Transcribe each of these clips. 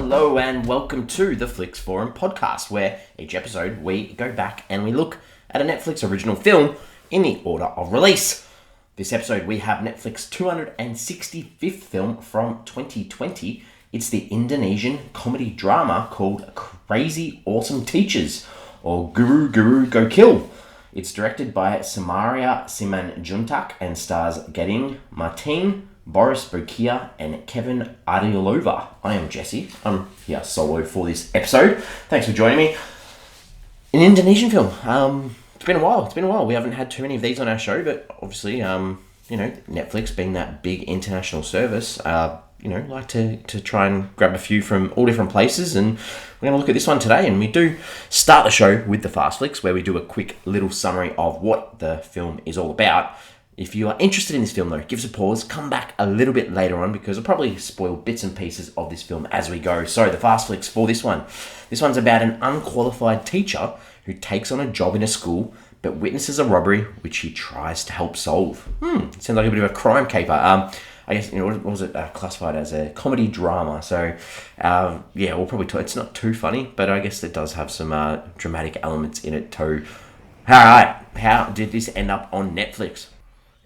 Hello and welcome to the Flix Forum podcast, where each episode we go back and we look at a Netflix original film in the order of release. This episode we have Netflix 265th film from 2020. It's the Indonesian comedy drama called Crazy Awesome Teachers, or Guru Gokil. It's directed by Sammaria Simanjuntak and stars Gading Marten, Boris, Bokir, and Kevin Ardilova. I am Jesse. I'm here solo for this episode. Thanks for joining me. An Indonesian film. It's been a while. We haven't had too many of these on our show, but obviously, Netflix being that big international service, like to try and grab a few from all different places, and we're going to look at this one today. And we do start the show with the Fast Flicks, where we do a quick little summary of what the film is all about. If you are interested in this film, though, give us a pause, come back a little bit later on, because I'll probably spoil bits and pieces of this film as we go. So, the Fast Flicks for this one. This one's about an unqualified teacher who takes on a job in a school, but witnesses a robbery which he tries to help solve. Sounds like a bit of a crime caper. I guess, what was it classified as? A comedy drama. So, we'll probably talk. It's not too funny, but I guess it does have some dramatic elements in it too. Alright, how did this end up on Netflix?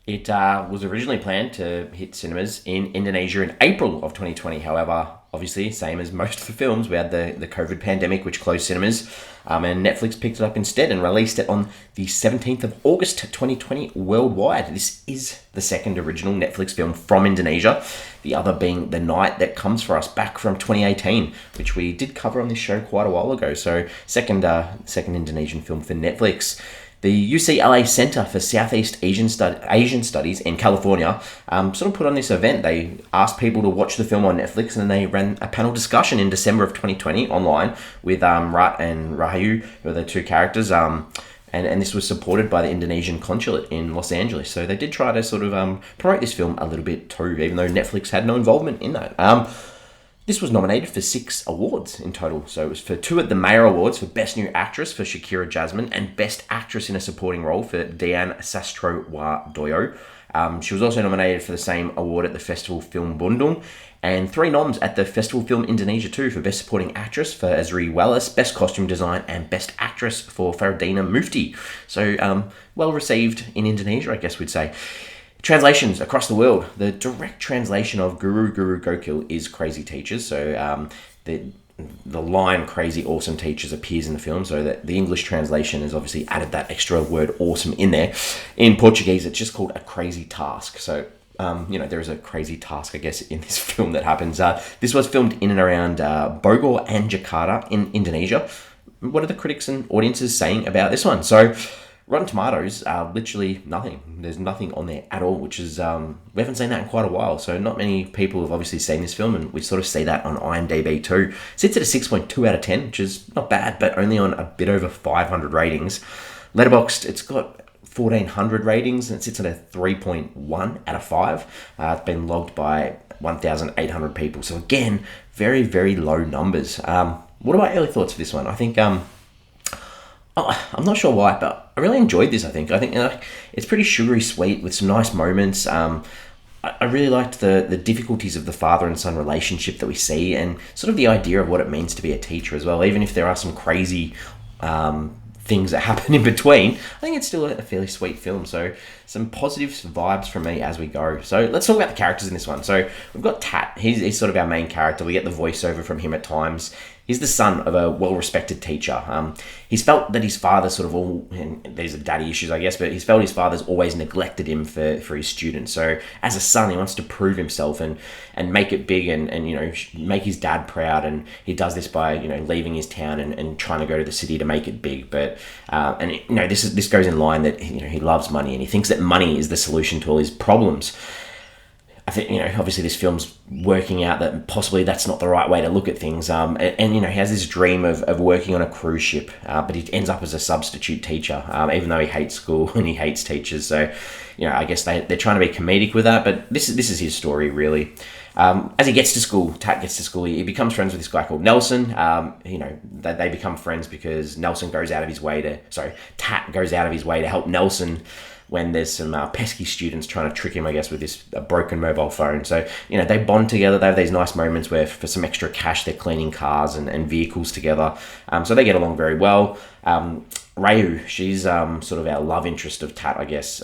It was originally planned to hit cinemas in Indonesia in April of 2020. However, obviously, same as most of the films, we had the COVID pandemic, which closed cinemas, and Netflix picked it up instead and released it on the 17th of August 2020 worldwide. This is the second original Netflix film from Indonesia, the other being The Night That Comes For Us back from 2018, which we did cover on this show quite a while ago. So, second Indonesian film for Netflix. The UCLA Center for Southeast Asian Studies in California sort of put on this event. They asked people to watch the film on Netflix, and then they ran a panel discussion in December of 2020 online with Rat and Rahayu, who are the two characters, and this was supported by the Indonesian consulate in Los Angeles. So they did try to sort of promote this film a little bit too, even though Netflix had no involvement in that. This was nominated for 6 awards in total. So it was for 2 at the Mayer Awards for Best New Actress for Shakira Jasmine and Best Actress in a Supporting Role for Dian Sastrowardoyo. She was also nominated for the same award at the Festival Film Bandung, and 3 noms at the Festival Film Indonesia too, for Best Supporting Actress for Azri Wallace, Best Costume Design, and Best Actress for Fardina Mufti. So well received in Indonesia, I guess we'd say. Translations across the world. The direct translation of Guru Gokil is Crazy Teachers. So the line Crazy Awesome Teachers appears in the film. So that the English translation has obviously added that extra word awesome in there. In Portuguese, it's just called A Crazy Task. So, there is a crazy task, I guess, in this film that happens. This was filmed in and around Bogor and Jakarta in Indonesia. What are the critics and audiences saying about this one? So, Rotten Tomatoes are literally nothing. There's nothing on there at all, which is, we haven't seen that in quite a while. So not many people have obviously seen this film, and we sort of see that on IMDb too. It sits at a 6.2 out of 10, which is not bad, but only on a bit over 500 ratings. Letterboxd, it's got 1,400 ratings, and it sits at a 3.1 out of 5. It's been logged by 1,800 people. So again, very, very low numbers. What are my early thoughts for this one? I think, I'm not sure why, but I really enjoyed this, I think. It's pretty sugary sweet with some nice moments. I really liked the difficulties of the father and son relationship that we see, and sort of the idea of what it means to be a teacher as well. Even if there are some crazy things that happen in between, I think it's still a fairly sweet film. So some positive vibes from me as we go. So let's talk about the characters in this one. So we've got Tat. He's sort of our main character. We get the voiceover from him at times. He's the son of a well-respected teacher. He's felt that his father and these are daddy issues, I guess, but he's felt his father's always neglected him for his students. So as a son, he wants to prove himself and make it big and make his dad proud. And he does this by, leaving his town and trying to go to the city to make it big. But, this goes in line that, he loves money, and he thinks that money is the solution to all his problems. I think, obviously this film's working out that possibly that's not the right way to look at things. And he has this dream of working on a cruise ship, but he ends up as a substitute teacher, even though he hates school and he hates teachers. So, I guess they're trying to be comedic with that, but this is his story, really. As he gets to school, Tat gets to school, he becomes friends with this guy called Nelson. They become friends because Tat goes out of his way to help Nelson when there's some pesky students trying to trick him, I guess, with this broken mobile phone. So, they bond together. They have these nice moments where for some extra cash, they're cleaning cars and vehicles together. So they get along very well. Rayu, she's sort of our love interest of Tat, I guess.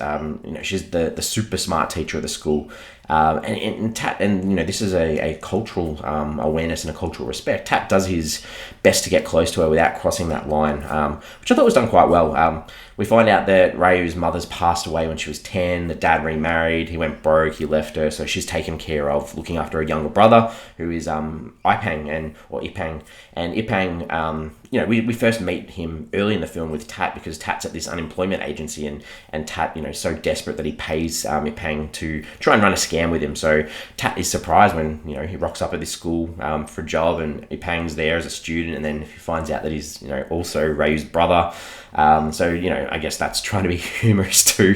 She's the super smart teacher at the school. And Tat, this is a cultural awareness and a cultural respect. Tat does his best to get close to her without crossing that line, which I thought was done quite well. We find out that Rayu's mother's passed away when she was 10. The dad remarried. He went broke. He left her. So she's taken care of, looking after a younger brother who is Ipang or Ipang. And Ipang, we first meet him early in the film with Tat because Tat's at this unemployment agency and Tat, so desperate that he pays Ipang to try and run a scam with him. So Tat is surprised when, he rocks up at this school for a job and Ipang's there as a student, and then he finds out that he's, also Rayu's brother. I guess that's trying to be humorous too.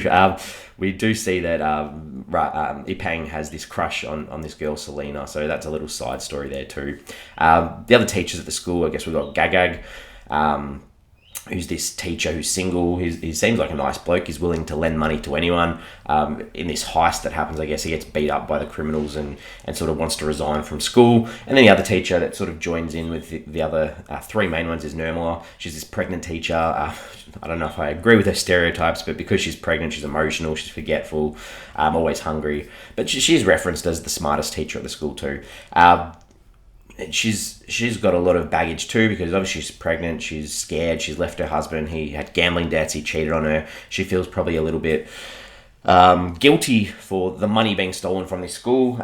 We do see that Ipang has this crush on this girl, Selena, so that's a little side story there too. The other teachers at the school, I guess we've got Gagag, who's this teacher who's single. He seems like a nice bloke. He's willing to lend money to anyone. In this heist that happens, I guess he gets beat up by the criminals and sort of wants to resign from school. And then the other teacher that sort of joins in with the other three main ones is Nirmala. She's this pregnant teacher. I don't know if I agree with her stereotypes, but because she's pregnant, she's emotional, she's forgetful, always hungry. But she's referenced as the smartest teacher at the school too. She's got a lot of baggage too, because obviously she's pregnant, she's scared, she's left her husband, he had gambling debts, he cheated on her. She feels probably a little bit guilty for the money being stolen from this school.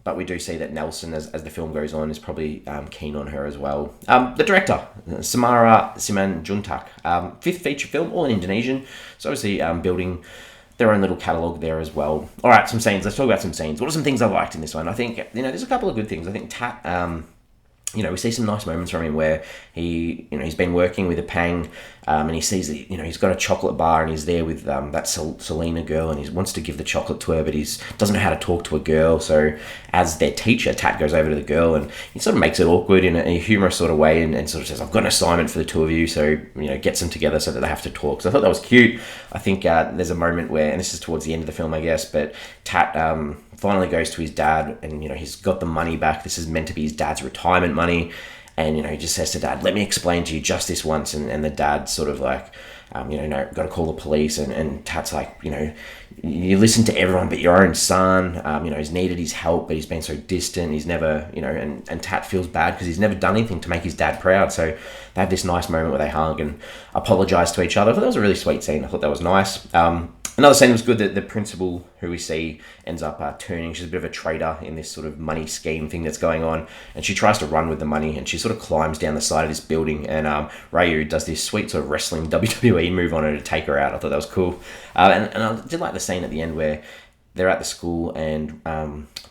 But we do see that Nelson, as the film goes on, is probably keen on her as well. The director, Sammaria Simanjuntak, fifth feature film, all in Indonesian. So obviously building their own little catalogue there as well. All right, some scenes. Let's talk about some scenes. What are some things I liked in this one? I think, there's a couple of good things. I think Tat, we see some nice moments from him where he's been working with a Pang, and he sees that, he's got a chocolate bar and he's there with that Selena girl, and he wants to give the chocolate to her, but he doesn't know how to talk to a girl. So as their teacher, Tat goes over to the girl and he sort of makes it awkward in a humorous sort of way and sort of says, I've got an assignment for the two of you, so, gets them together so that they have to talk. So I thought that was cute. I think there's a moment where, and this is towards the end of the film, I guess, but Tat finally goes to his dad and, he's got the money back. This is meant to be his dad's retirement money. And, he just says to Dad, let me explain to you just this once. And the dad's sort of like, no, got to call the police. And Tat's like, you listen to everyone but your own son. He's needed his help, but he's been so distant. He's never, and Tat feels bad because he's never done anything to make his dad proud. So they have this nice moment where they hug and apologize to each other. I thought that was a really sweet scene. I thought that was nice. Another scene was good that the principal, who we see, ends up turning. She's a bit of a traitor in this sort of money scheme thing that's going on. And she tries to run with the money and she sort of climbs down the side of this building. And Rayu does this sweet sort of wrestling WWE move on her to take her out. I thought that was cool. And I did like the scene at the end where they're at the school and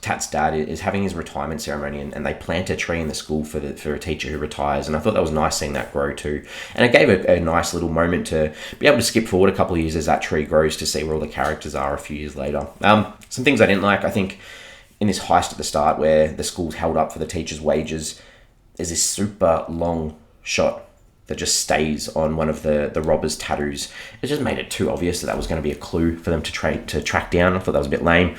Tat's dad is having his retirement ceremony and they plant a tree in the school for a teacher who retires, and I thought that was nice seeing that grow too, and it gave a nice little moment to be able to skip forward a couple of years as that tree grows to see where all the characters are a few years later. Some things I didn't like, I think in this heist at the start where the school's held up for the teachers' wages, there's this super long shot that just stays on one of the robbers' tattoos. It just made it too obvious that was going to be a clue for them to track down. I thought that was a bit lame.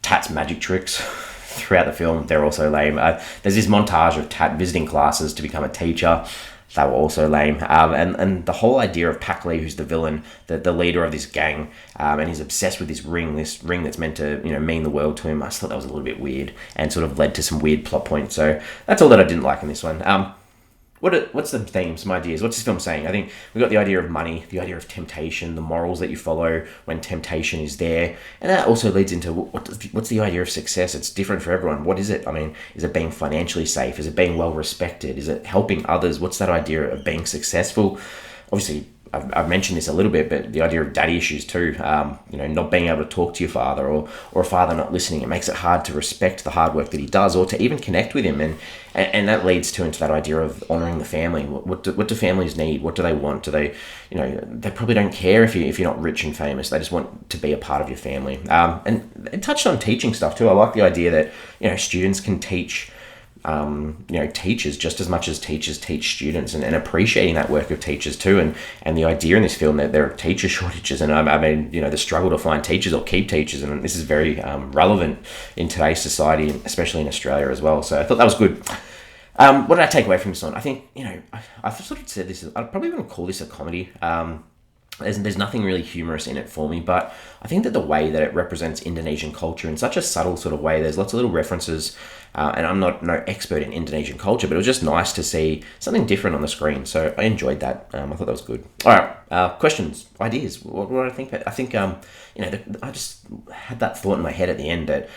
Tat's magic tricks throughout the film, they're also lame. There's this montage of Tat visiting classes to become a teacher. They were also lame. And the whole idea of Pak Lee, who's the villain, the leader of this gang, and he's obsessed with this ring that's meant to mean the world to him. I just thought that was a little bit weird and sort of led to some weird plot points. So that's all that I didn't like in this one. What's the theme, some ideas? What's this film saying? I think we've got the idea of money, the idea of temptation, the morals that you follow when temptation is there. And that also leads into what's the idea of success? It's different for everyone. What is it? I mean, is it being financially safe? Is it being well respected? Is it helping others? What's that idea of being successful? Obviously, I've mentioned this a little bit, but the idea of daddy issues too, not being able to talk to your father or a father not listening, it makes it hard to respect the hard work that he does or to even connect with him. And that leads into that idea of honouring the family. What do families need? What do they want? Do they, they probably don't care if you're not rich and famous. They just want to be a part of your family. And it touched on teaching stuff too. I like the idea that, students can teach teachers just as much as teachers teach students, and appreciating that work of teachers too. And the idea in this film that there are teacher shortages, and I mean, the struggle to find teachers or keep teachers, and this is very relevant in today's society, especially in Australia as well. So I thought that was good. What did I take away from this one? I think, I've sort of said this, I probably wouldn't call this a comedy. There's nothing really humorous in it for me, but I think that the way that it represents Indonesian culture in such a subtle sort of way, there's lots of little references, and I'm no expert in Indonesian culture, but it was just nice to see something different on the screen, so I enjoyed that. I thought that was good. All right, questions, ideas, what do I think? I think, I just had that thought in my head at the end that,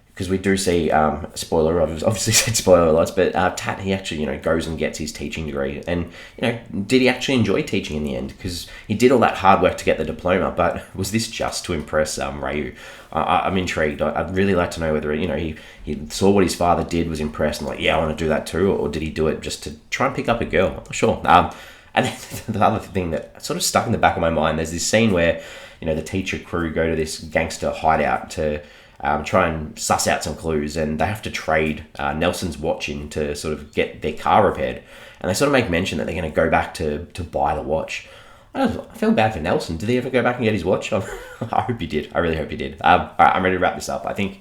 because we do see, spoiler, I've obviously said spoiler lots, but Tat, he actually, goes and gets his teaching degree. And, did he actually enjoy teaching in the end? Because he did all that hard work to get the diploma, but was this just to impress Rayu? I'm intrigued. I'd really like to know whether, he saw what his father did, was impressed, and like, yeah, I want to do that too, or did he do it just to try and pick up a girl? I'm not sure. And then the other thing that sort of stuck in the back of my mind, there's this scene where, the teacher crew go to this gangster hideout to try and suss out some clues, and they have to trade Nelson's watch in to sort of get their car repaired. And they sort of make mention that they're going to go back to buy the watch. I feel bad for Nelson. Did he ever go back and get his watch? I hope he did. I really hope he did. All right, I'm ready to wrap this up. I think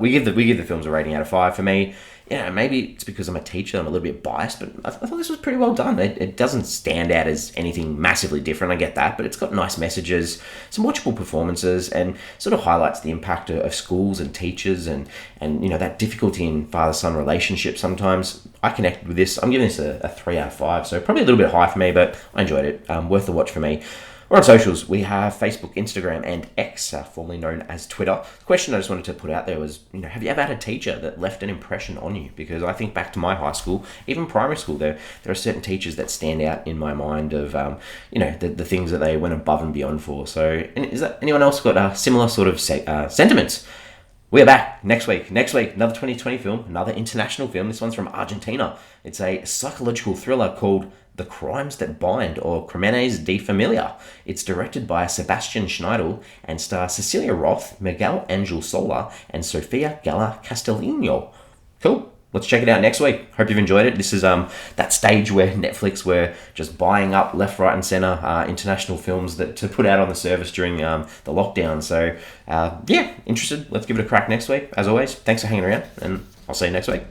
we give the films a rating out of 5. For me, maybe it's because I'm a teacher, I'm a little bit biased, but I thought this was pretty well done. It doesn't stand out as anything massively different, I get that, but it's got nice messages, some watchable performances, and sort of highlights the impact of schools and teachers and that difficulty in father-son relationships sometimes. I connected with this. I'm giving this a 3 out of 5, so probably a little bit high for me, but I enjoyed it. Worth the watch for me. We're on socials. We have Facebook, Instagram, and X, formerly known as Twitter. The question I just wanted to put out there was, have you ever had a teacher that left an impression on you? Because I think back to my high school, even primary school, there are certain teachers that stand out in my mind of, the things that they went above and beyond for. So, is that anyone else got similar sort of sentiments? We're back next week. Another 2020 film, another international film. This one's from Argentina. It's a psychological thriller called The Crimes That Bind, or Crímenes de Familia. It's directed by Sebastian Schneidel and stars Cecilia Roth, Miguel Angel Sola, and Sofia Gala Castellino. Cool. Let's check it out next week. Hope you've enjoyed it. This is that stage where Netflix were just buying up left, right, and centre international films to put out on the service during the lockdown. So, interested. Let's give it a crack next week. As always, thanks for hanging around, and I'll see you next week.